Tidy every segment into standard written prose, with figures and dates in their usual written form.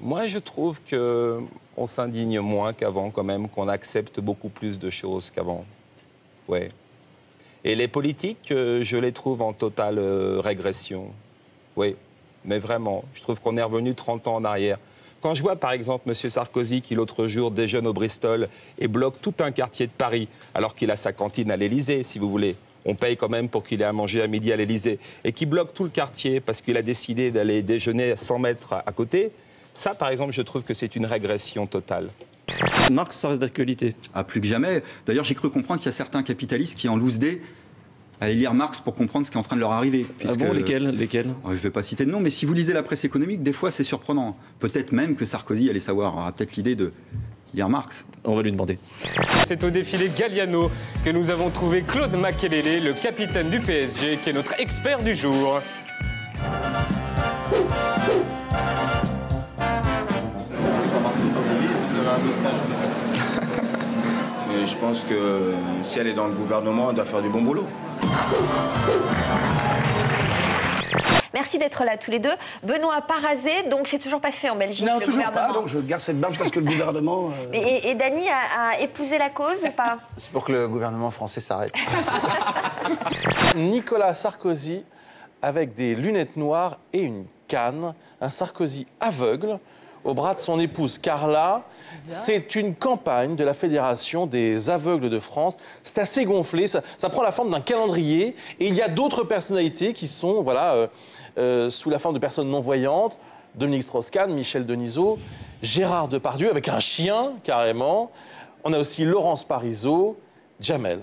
Moi, je trouve qu'on s'indigne moins qu'avant, quand même, qu'on accepte beaucoup plus de choses qu'avant. Ouais. Et les politiques, je les trouve en totale régression. Oui, mais vraiment, je trouve qu'on est revenu 30 ans en arrière. Quand je vois, par exemple, M. Sarkozy, qui l'autre jour déjeune au Bristol et bloque tout un quartier de Paris, alors qu'il a sa cantine à l'Élysée, si vous voulez. On paye quand même pour qu'il ait à manger à midi à l'Élysée. Et qui bloque tout le quartier parce qu'il a décidé d'aller déjeuner à 100 mètres à côté. Ça, par exemple, je trouve que c'est une régression totale. Marx, ça reste d'actualité. Ah, plus que jamais. D'ailleurs, j'ai cru comprendre qu'il y a certains capitalistes qui, en loose day, allaient lire Marx pour comprendre ce qui est en train de leur arriver. Puisque... Ah bon, lesquels Je ne vais pas citer de nom, mais si vous lisez la presse économique, des fois, c'est surprenant. Peut-être même que Sarkozy allait savoir, aura peut-être l'idée de lire Marx. On va lui demander. C'est au défilé Galliano que nous avons trouvé Claude Makélélé, le capitaine du PSG, qui est notre expert du jour. Et je pense que si elle est dans le gouvernement, elle doit faire du bon boulot. Merci d'être là tous les deux. Benoît Parazé, donc c'est toujours pas fait en Belgique, non, le toujours gouvernement. pas, donc je garde cette barbe jusqu'à ce que le gouvernement... Et Dany a épousé la cause ou pas? C'est pour que le gouvernement français s'arrête. Nicolas Sarkozy avec des lunettes noires et une canne, un Sarkozy aveugle, au bras de son épouse Carla. C'est une campagne de la Fédération des aveugles de France. C'est assez gonflé, ça prend la forme d'un calendrier. Et il y a d'autres personnalités qui sont sous la forme de personnes non-voyantes. Dominique Strauss-Kahn, Michel Denisot, Gérard Depardieu, avec un chien, carrément. On a aussi Laurence Parisot, Jamel.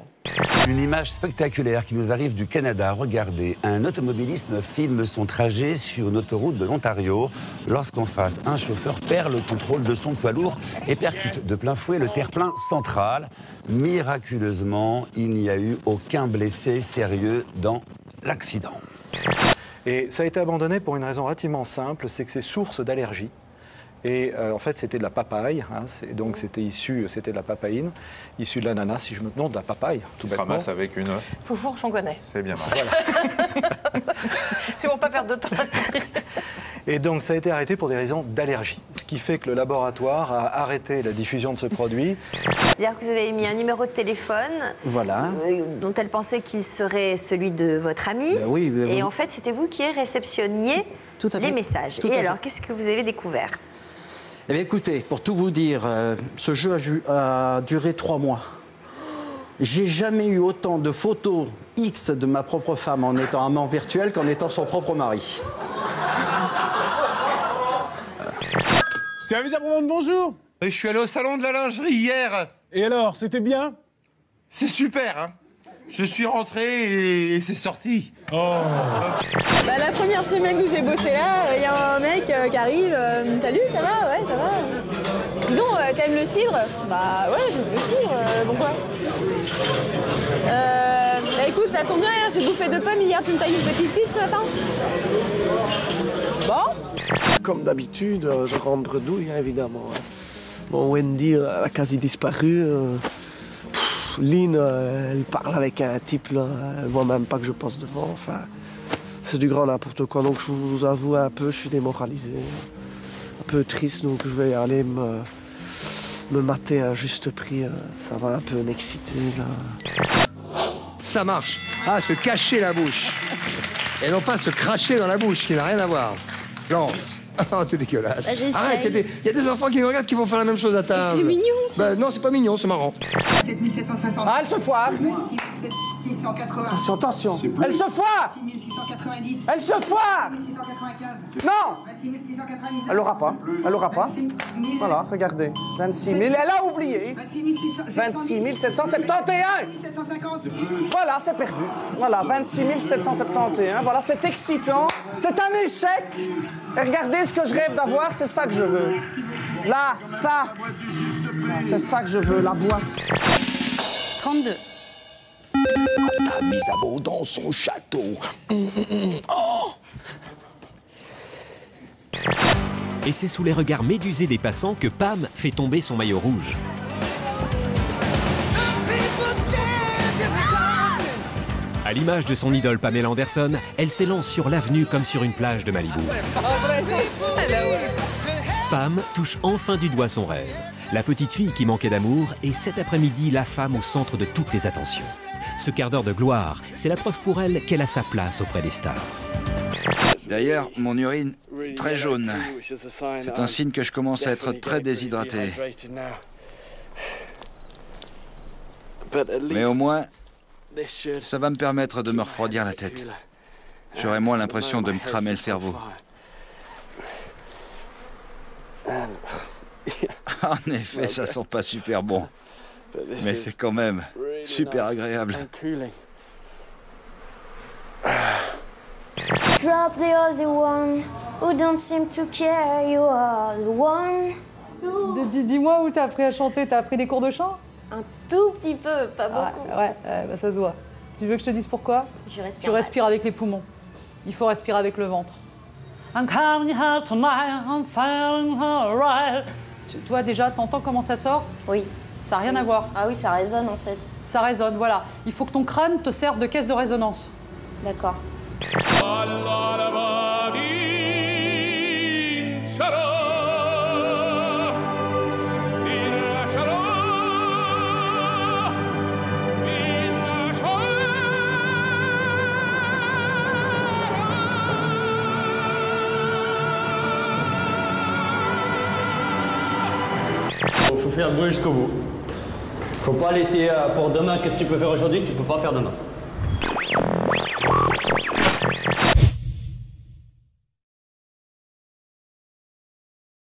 Une image spectaculaire qui nous arrive du Canada. Regardez, un automobiliste filme son trajet sur une autoroute de l'Ontario lorsqu'en face, un chauffeur perd le contrôle de son poids lourd et percute de plein fouet le terre-plein central. Miraculeusement, il n'y a eu aucun blessé sérieux dans l'accident. Et ça a été abandonné pour une raison relativement simple, c'est que c'est source d'allergie. Et en fait, c'était de la papaye, hein, donc c'était de la papaïne, issue de l'ananas, si je me... Non, de la papaye, tout bêtement. Se ramasse avec une... Foufourche, on connaît. C'est bien marrant. Voilà. C'est pour pas perdre de temps. Et donc, ça a été arrêté pour des raisons d'allergie, ce qui fait que le laboratoire a arrêté la diffusion de ce produit. C'est-à-dire que vous avez mis un numéro de téléphone voilà. Dont elle pensait qu'il serait celui de votre ami. Ben oui, et en fait, c'était vous qui réceptionniez les messages. Et alors, qu'est-ce que vous avez découvert? Eh bien, écoutez, pour tout vous dire, ce jeu a duré 3 mois. J'ai jamais eu autant de photos X de ma propre femme en étant amant virtuel qu'en étant son propre mari. Service après-vente, bonjour. Je suis allé au salon de la lingerie hier. Et alors, c'était bien? C'est super, hein. Je suis rentré et c'est sorti. Oh. Bah, la première semaine où j'ai bossé là, il y a un mec qui arrive. Salut, ça va? Ouais, ça va. Dis donc, t'aimes le cidre? Bah ouais, j'aime le cidre. Pourquoi? Bah, écoute, ça tombe bien, hein, j'ai bouffé 2 pommes hier, tu me tailles une petite pizza ce matin? Bon? Comme d'habitude, je rentre douille, évidemment. Bon, Wendy, elle a quasi disparu. Lynn, elle parle avec un type, là. Elle voit même pas que je passe devant. Enfin, c'est du grand n'importe quoi. Donc, je vous avoue un peu, je suis démoralisé. Un peu triste, donc je vais aller me mater à un juste prix. Ça va un peu m'exciter, là. Ça marche. Ah, se cacher la bouche. Et non pas se cracher dans la bouche, qui n'a rien à voir. Lance. Oh, t'es dégueulasse. Bah, arrête, il y a des enfants qui nous regardent qui vont faire la même chose à table. C'est mignon, ça. Bah, non, c'est pas mignon, c'est marrant. 7760. Ah, elle se foire. 680. Attention, attention. Elle se foire. 6690. Elle se foire. 2695. Non. 26690. Elle l'aura pas. Elle l'aura pas. Voilà, regardez. 26 000. Elle a oublié. 26 771. 750. Voilà, c'est perdu. Voilà, 26 771. Voilà, c'est excitant. C'est un échec. Et regardez ce que je rêve d'avoir, c'est ça que je veux. Là, ça. C'est ça que je veux, la boîte. 32. T'as mis à beau dans son château. Oh. Et c'est sous les regards médusés des passants que Pam fait tomber son maillot rouge. À l'image de son idole Pamela Anderson, elle s'élance sur l'avenue comme sur une plage de Malibu. Pam touche enfin du doigt son rêve. La petite fille qui manquait d'amour est cet après-midi la femme au centre de toutes les attentions. Ce quart d'heure de gloire, c'est la preuve pour elle qu'elle a sa place auprès des stars. D'ailleurs, mon urine est très jaune. C'est un signe que je commence à être très déshydraté. Mais au moins, ça va me permettre de me refroidir la tête. J'aurai moins l'impression de me cramer le cerveau. En effet, ça sent pas super bon. Mais c'est quand même super agréable. Drop the other one who don't seem to care, you are the one. Dis-moi où t'as appris à chanter, t'as appris des cours de chant? Un tout petit peu, pas beaucoup. Ouais, bah ça se voit. Tu veux que je te dise pourquoi? Je respire. Tu respires avec les poumons. Il faut respirer avec le ventre. I'm calling her tonight, I'm feeling her right. Toi déjà, t'entends comment ça sort? Oui. Ça n'a rien à voir. Ah oui, ça résonne en fait. Ça résonne, voilà. Il faut que ton crâne te serve de caisse de résonance. D'accord. Il faut faire le boulot jusqu'au bout. Faut pas laisser pour demain, qu'est-ce que tu peux faire aujourd'hui, que tu peux pas faire demain.